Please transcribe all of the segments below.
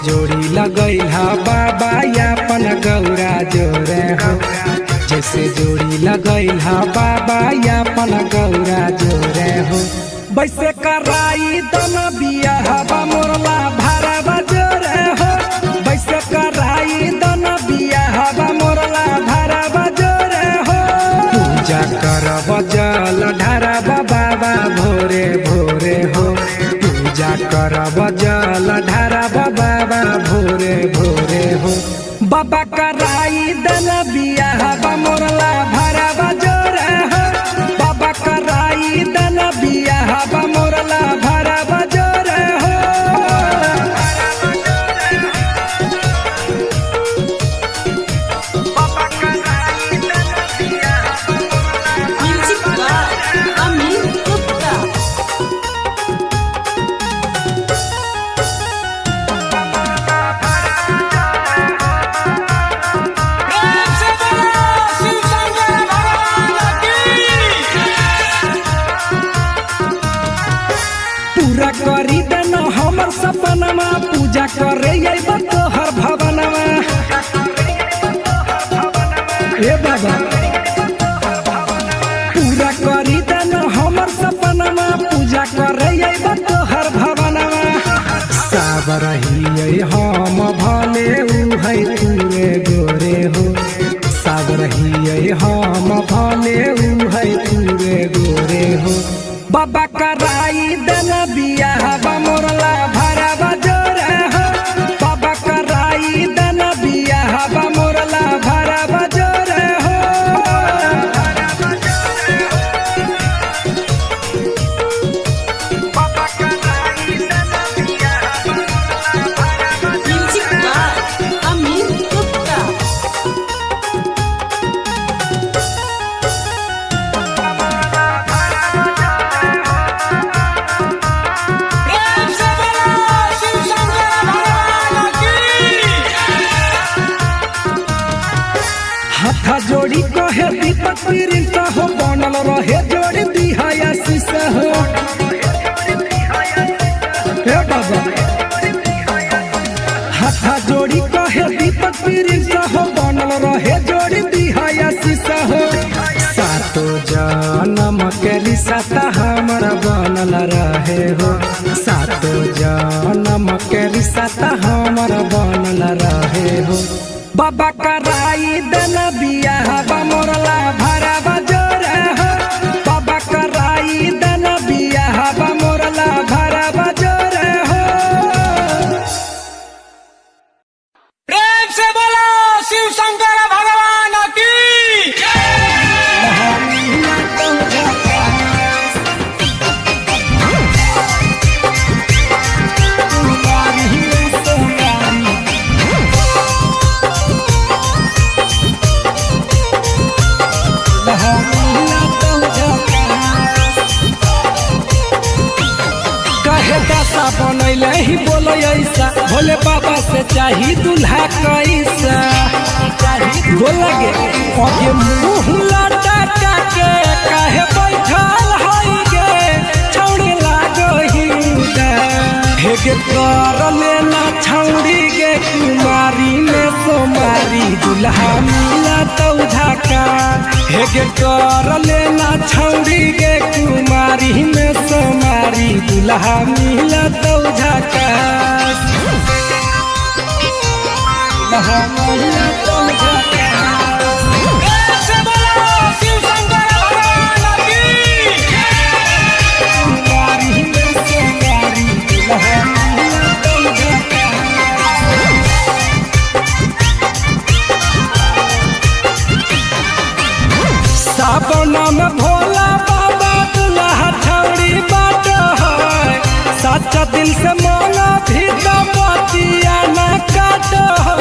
जोड़ी लगैला बाबा यापन गौरा जोरे हो, जैसे जोड़ी लगैला बाबा यापन गौरा जोरे हो। वैसे कराई दन बियाहबा मोरला भरवा जोरे हो, वैसे कराई दन बियाहबा मोरला भरवा जोरे हो। पूजा करब जल ढारब बाबा भोरे भोरे हो, पूजा करब जल ढारब बाबा भोरे भोरे हो। बाबा कराई दन बियाहबा मोरला भरवा जोरे हो, बाबा कराई दन बियाहबा मोरला भरवा जोरे हो। पूरा करी देना हमर सपनमा, पूजा करे अइबा तोहर भवनमा। ए बाबा पूरा करी देना हमर सपनमा, पूजा करे अइबा तोहर भवनमा। सब रहिए हम भले उ है तूरे गोरे हो, सब रहिए हम भले उ है तूरे गोरे हो। बाबा कराई दन बियाहबा मोरला भरवा जोरे हो, बाबा कराई दन बियाहबा मोरला भरवा जोरे हो। बाबा कराई दन बियाहबा मोरला हाथा जोड़ी कहे दीपक प्रिंस हो, बनल रहे जोड़ी दिहाया शीशा हो। हे बाबा हाथा जोड़ी कहे दीपक प्रिंस हो, बनल रहे जोड़ी दिहाया शीशा हो। सातो जन्म के रिश्ता हमरा बनल रहे हो, सातो जन्म के रिश्ता हमरा बनल रहे हो। बाबा कराई दन बियाहबा मोरला भरवा जोरे हो, बाबा कराई दन बियाहबा मोरला भरवा जोरे हो। प्रेम से बोलो शिव शंकर भगवान की। कहे दासा बनैले ही बोलो ऐसा, भोले बाबा से चाही दूल्हा कैसा। बोला गे आगे मुँह लटका के काहे बैठल हई गे, छौड़ी लागही हेगे कर लेना छौड़ी गे। कुमारी में सोमारी दूल्हा मिला तो झाका, हेगे कर लेना छौड़ी गे। कुमारी में सोमारी दूल्हा मिला तो झाका, दूल्हा मिला तो झाका। प्रेम से बोलो शिव शंकर भगवान की। कुमारी में सोमारी दूल्हा मिला तो झाका। सावन में भोला बाबा दूल्हा छौड़ी बाट है, सच्चा दिल से मांगा भी तो बतिया न काट है।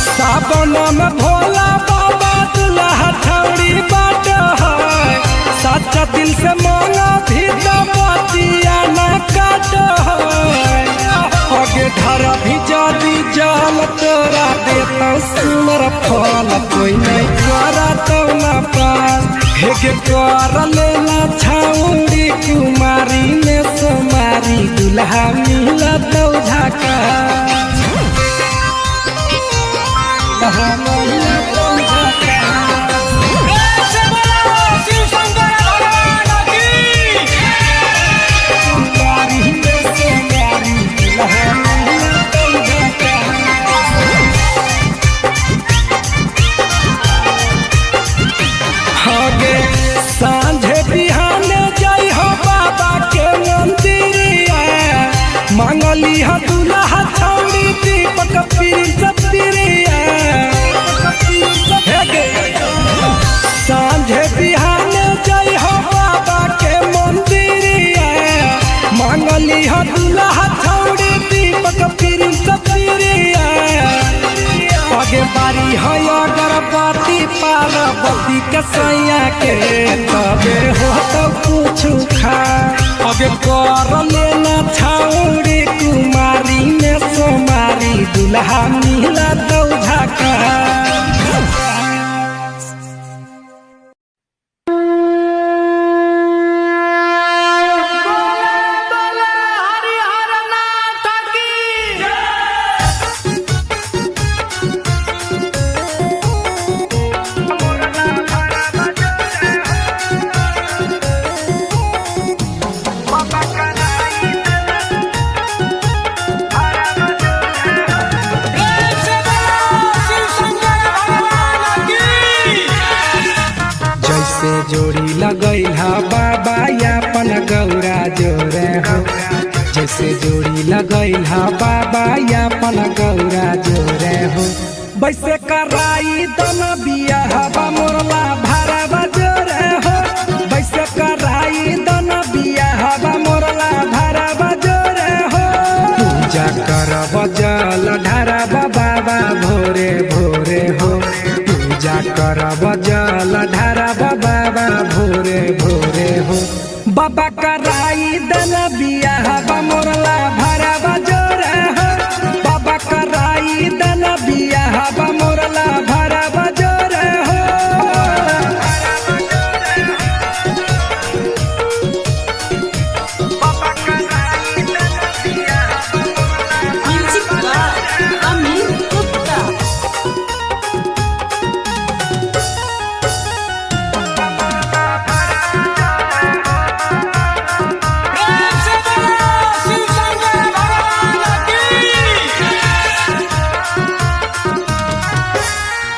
सावन में भोला बाबा दूल्हा छौड़ी बाट है, सच्चा दिल से मांगा भी तो बतिया न काट है। आगे धरा भी जादी जाल तोरा देता सुमर फल, कोई नहीं करा तो न पास। हेगे कर लेना छौड़ी कुमारी में सोमारी दूल्हा दुल्हा मिला तो झाका दुल्हा मिला तो झाका प्रेम से बोलो शिव शंकर भगवान की मारी में से मारी दुल्हा मिला तो झाका आगे सांझे बिहाने जाई हो बाबा के मंदिरिया मांगली हो दुल्हा छौड़ी दीपक पिरिया सांझे बिहाने जाई हो बाबा के मंदिरिया मांगली हो दुल्हा छौड़ी दीपक पिरिया आगे बारी है अगरबत्ती पार्वती के सैया के तबे हो तो कुछ खा आगे कर लेना छौड़ी कुमारी में सोमारी दुल्हा मिला तो झाका प्रेम से बोलो शिव शंकर भगवान की जैसे जोड़ी लगैल हा बाबा यापन गौरा जोरे हो जैसे जोड़ी लगैल हा बाबा यापन गौरा जोरे हो वैसे कराई दन बिया हवा मोरला भारा बजोरे हो वैसे कराई दन बिया हवा मोरला भारा बजोरे हो पूजा करब जल ढारब बाबा भोरे भोरे हो पूजा करब जल ढारब बाबा भोरे भोरे हो बाबा कराई दन बिया हवा मोरला भारा बजोरे हो बाबा कराई दन बिया हवा मोरला भारा बजोरे हो Music by Amin Gupta. प्रेम से बोलो शिव शंकर भगवान की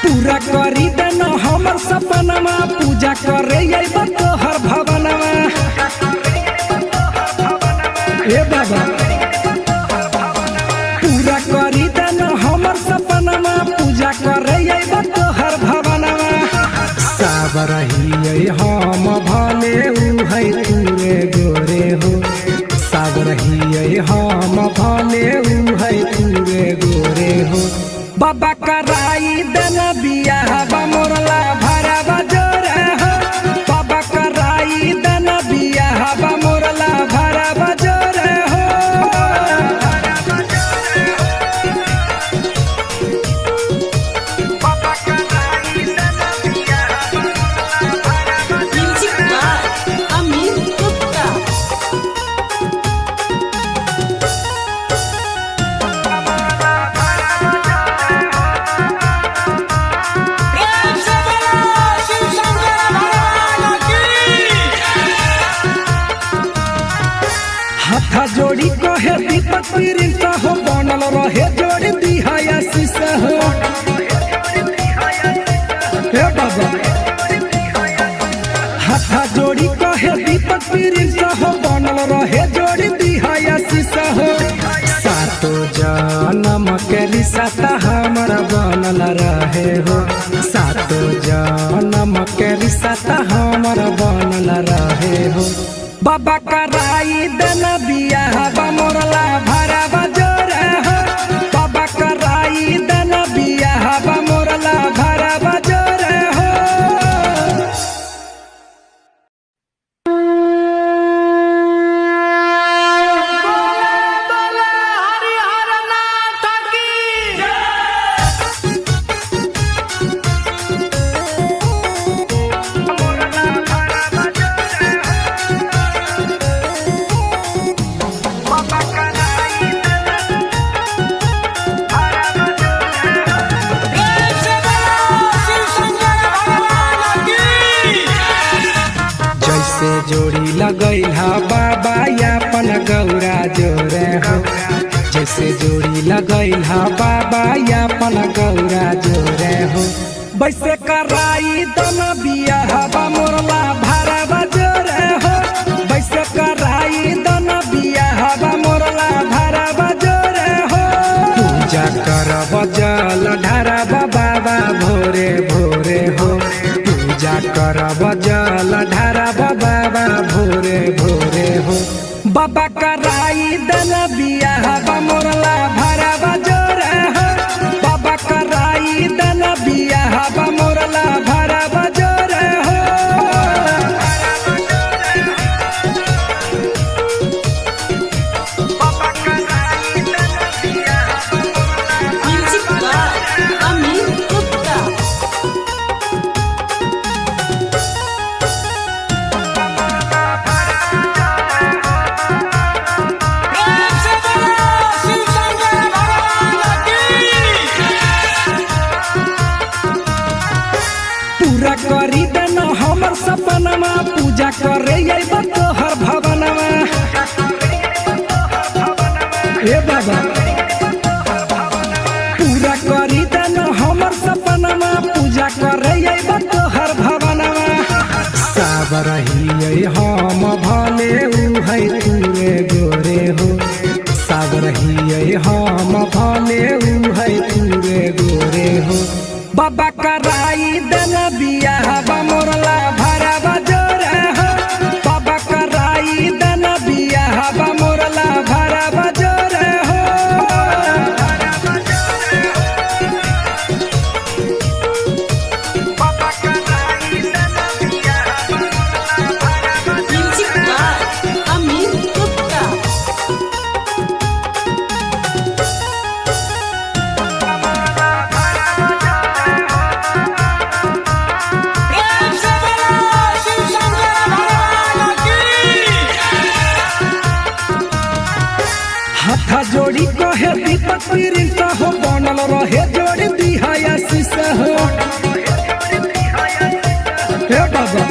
पूरा करी देना हमर सपनमा पूजा करे अइबा तोहर भवनमा ए बाबा पूरा करी देना हमर सपनमा पूजा करे अइबा तोहर भवनमा साबर ही हम भले उ है तूरे गोरे हो साबर ही हम भले उ है तूरे गोरे हो बाबा कराई दना बिया हवा मोरला भारा बजोरे हो बाबा कराई दना बिया हवा मोरला भारा बजोरे हो Music by Amin Gupta. प्रेम से बोलो शिव शंकर भगवान की हाथा जोड़ी कहे दीपक प्रिंस हो बनल रहे जोड़ी दिहाया शीशा हो हे बाबा हाथा जोड़ी कहे दीपक प्रिंस हो बनल रहे जोड़ी दिहाया शीशा हो सातो जन्म के रिश्ता हमारा बनल रहे हो सातो जन्म के रिश्ता हमारा बनल रहे हो बाबा कराई दना बिया हवा मोरला भारा बजोरे हो बाबा कराई दना बिया हवा मोरला भारा बजोरे हो बाबा लगैल हा बाबा यापन गौरा जोरे हो जैसे जोड़ी लगैल हा बाबा यापन गौरा जोरे हो वैसे कराई दन बिया हवा मोरला भारा बजोरे हो वैसे कराई दन बिया हवा मोरला भारा बजोरे हो पूजा करब जल ढारब बाबा भोरे भोरे हो पूजा करब जल ढारब बाबा भोरे भोरे हो बाबा कराई दन बिया हवा मोरला भारा बजोरे हो बाबा कराई दन बिया हवा मोरला भारा बजोरे हो म्यूजिक बाय अमित गुप्ता। प्रेम से बोलो शिव शंकर भगवान की। पूरा करी देना हमर सपनमा पूजा करे अइब तोहर भवनमा ए बाबा पूरा करी देना हमर सपनमा पूजा करे अइब तोहर भवनमा सब रहिए हम भले उ है तूरे गोरे हो सब रहिए हम भले उ है तूरे गोरे हो बाबा कराई दन बिया हवा मोरला भारा बजोरे हो बाबा कराई दन बिया हवा मोरला भारा बजोरे हो म्यूजिक बाय अमित गुप्ता। प्रेम से बोलो शिव शंकर भगवान की। हाथा जोड़ी कहे दीपक प्रिंस हो बनल रहे जोड़ी दिहाया शीशा हो हे बाबा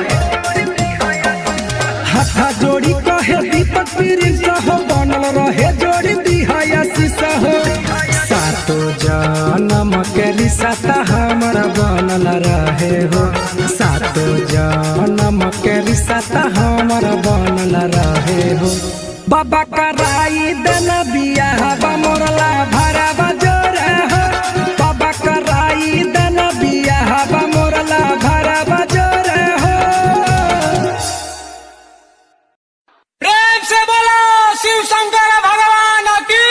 हाथा जोड़ी कहे दीपक प्रिंस हो बनल रहे जोड़ी दिहाया शीशा हो सातो जन्म के रिश्ता हमारा बनल रहे हो सातो जन्म के रिश्ता हमारा बनल रहे हो बाबा कराई दन बिया हवा मोरला भारा बजोरे हो बाबा कराई दन बिया हवा मोरला भारा बजोरे हो प्रेम से बोलो शिव शंकर भगवान की।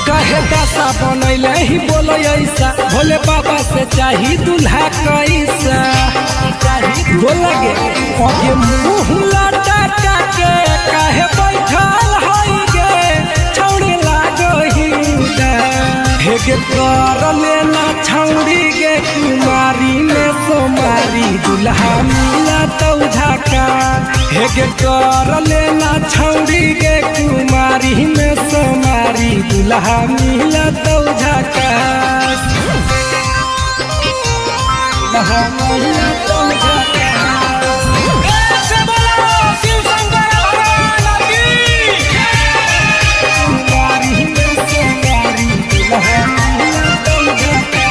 कहे दासा बनैले ही बोलो ऐसा भोले बाबा से चाही दूल्हा कैसा बोला गे आगे मुंह लटा के काहे बैठल हई गे छौड़ी लागही हेगे कर लेना छौड़ी गे कुमारी में सोमारी दूल्हा मिला तो झाका हेगे कर लेना छौड़ी गे कुमारी में सोमारी दूल्हा मिला तो झाका दूल्हा मिला तो झाका प्रेम से बोलो शिव शंकर भगवान की। कुमारी में सोमारी दूल्हा मिला तो झाका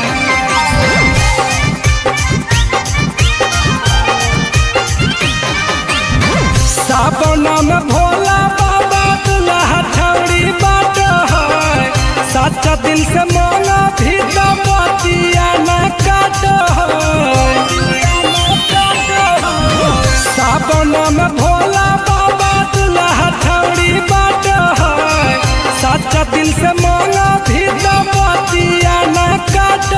सावन में भोला बाबा दूल्हा छौड़ी बाट है सच्चा दिल से मांगा भी तो बतिया न काट सावन में भोला बाबा दूल्हा छौड़ी बाट है सच्चा दिल से मांगा भी तो बतिया न काट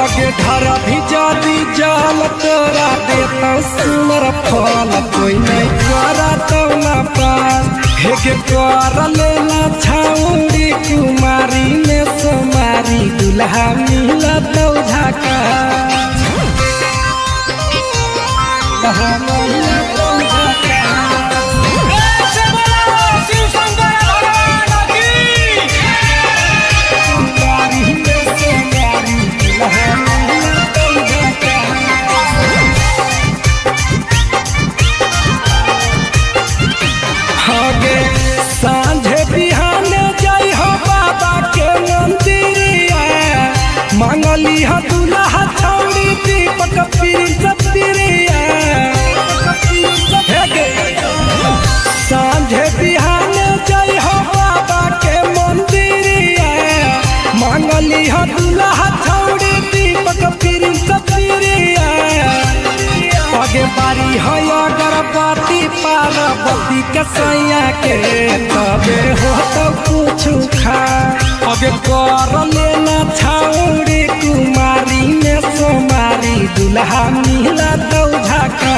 आगे धरा भी जादी जाल तोरा देता सुनर फल कोई नहीं करा तो न पास हेगे कर लेना छाउड़ी कुमारी में सोमारी दुल्हा मिला तो झाका दुल्हा मिला तो झाका से बोलो शिव शंकर भगवान की कुमारी में सोमारी दुल्हा मिला तो झाका हगे सांझे बिहाने जाई हो बाबा के मंदिरिया मांगली हो दुल्हा छौड़ी दीपक पिरिया हेगे सांझे बिहाने जाई हो बाबा के मंदिरिया मांगली हो दुल्हा छौड़ी दीपक पिरिया आगे बारी है अगरबत्ती पार्वती के सैया के तबे हो तो कुछ खा आगे कर लेना छाउड़ी कुमारी में सोमारी दुल्हा मिला तो झाका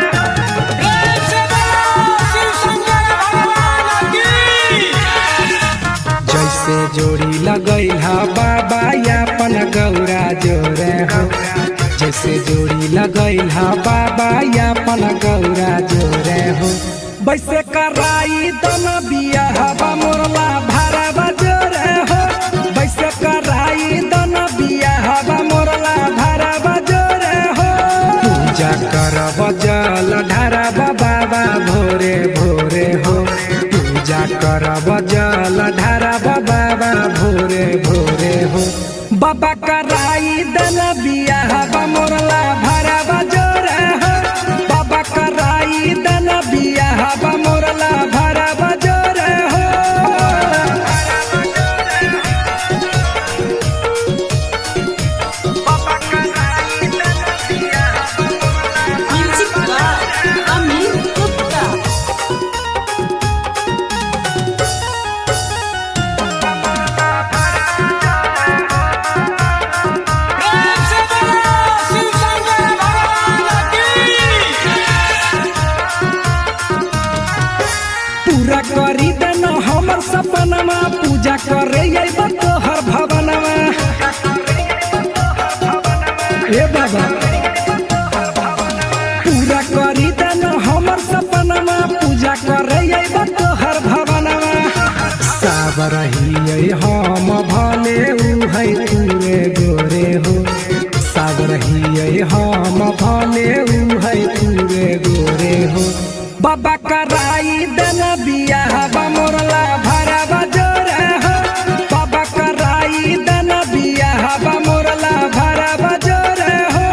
से बोलो शिव शंकर भगवान की जैसे जोड़ी लगैल हा बाबा यापन गौरा जोरे हो जैसे जोड़ी लगैल हा बाबा यापन गौरा जोरे हो वैसे कराई दन बिया हवा मोरला भारा बजोरे हो वैसे कराई दन बिया हवा मोरला भारा बजोरे हो पूजा करब जल ढारब बाबा भोरे भोरे हो पूजा करब जल ढारब बाबा भोरे भोरे हो बाबा कराई दन बिया हवा मोरला भारा बजोरे हो बाबा कराई दन बिया हवा मोरला भारा बजोरे हो म्यूजिक बाय अमित गुप्ता से बोलो शिव शंकर भगवान की पूरा करी देना हमर सपनमा पूजा करे अइबा तोहर भवनमा ए बाबा पूरा करी देना हमर सपनमा पूजा करे अइबा तोहर भवनमा साबरही हम भले उहै तूरे गोरे हो साबरही हम भले उहै तूरे गोरे हो बाबा कराई देना बिया हवा मोरला भारा बजोरे हो बाबा कराई देना बिया हवा मोरला भारा बजोरे हो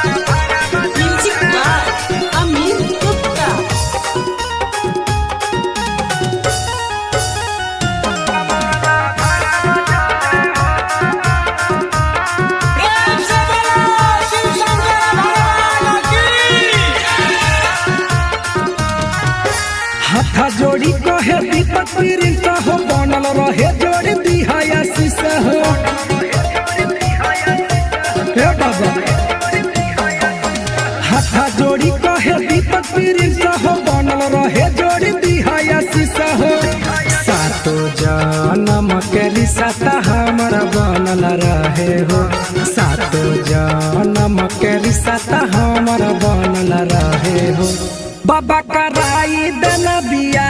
म्यूजिक बाय अमित गुप्ता से बोलो शिव शंकर भगवान की हाथा जोड़ी कहे दीपक प्रिंस हो बनल रहे जोड़ी दिहाया शीशा हो हे बाबा हाथा जोड़ी कहे दीपक प्रिंस हो बनल रहे जोड़ी दिहाया शीशा हो सातो जन्म के रिश्ता हमारा बनल रहे हो सातो जन्म के रिश्ता हमारा बनल रहे हो बाबा कराई देना बिया